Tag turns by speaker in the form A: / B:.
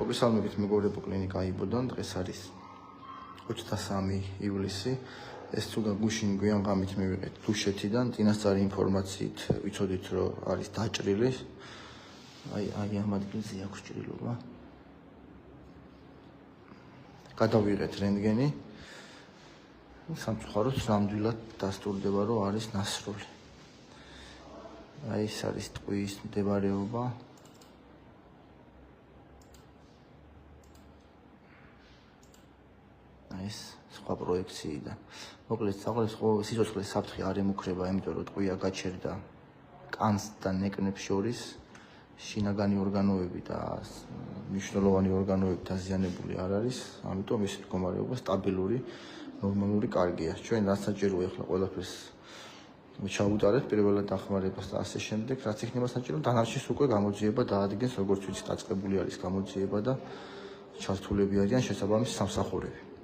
A: მოგესალმებით მეგობრებო, კლინიკა იბოდან. დღეს არის 23 ივლისი. ეს თუ გაგუშინ გვიან ღამით მივიღეთ დუშეთიდან. წინასწარი ინფორმაციით ვიცოდით, რომ არის დაჭრილი. აი ამ ადგილზე აქვს ჭრილობა. გადავიღეთ რენტგენი. სამწუხაროდ ნამდვილად დასტურდება, რომ არის ნასროლი. ეს არის ტყუის მდებარეობა. ეს სხვა პროექციიდან. მოკლედ, სიცოცხლის საფრთხე არ ემუქრება, იმიტომ რომ ტყვია გაჩერდა კანს და ნეკნებს შორის. შინაგანი ორგანოები და მნიშვნელოვანი ორგანოები დაზიანებული არ არის, ამიტომ ეს მდგომარეობა სტაბილური, ნორმალური, კარგია. ჩვენ რაც საჭიროა ახლა ყველაფერს ჩაუტარეთ, პირველად დახმარებას და ასე შემდეგ, რაც იქნება საჭირო, დანარჩენს უკვე გამოძიება დაადგენს, როგორც ვიცით, დაწყებული არის გამოძიება და ჩართულები არიან შესაბამისი სამსახურები.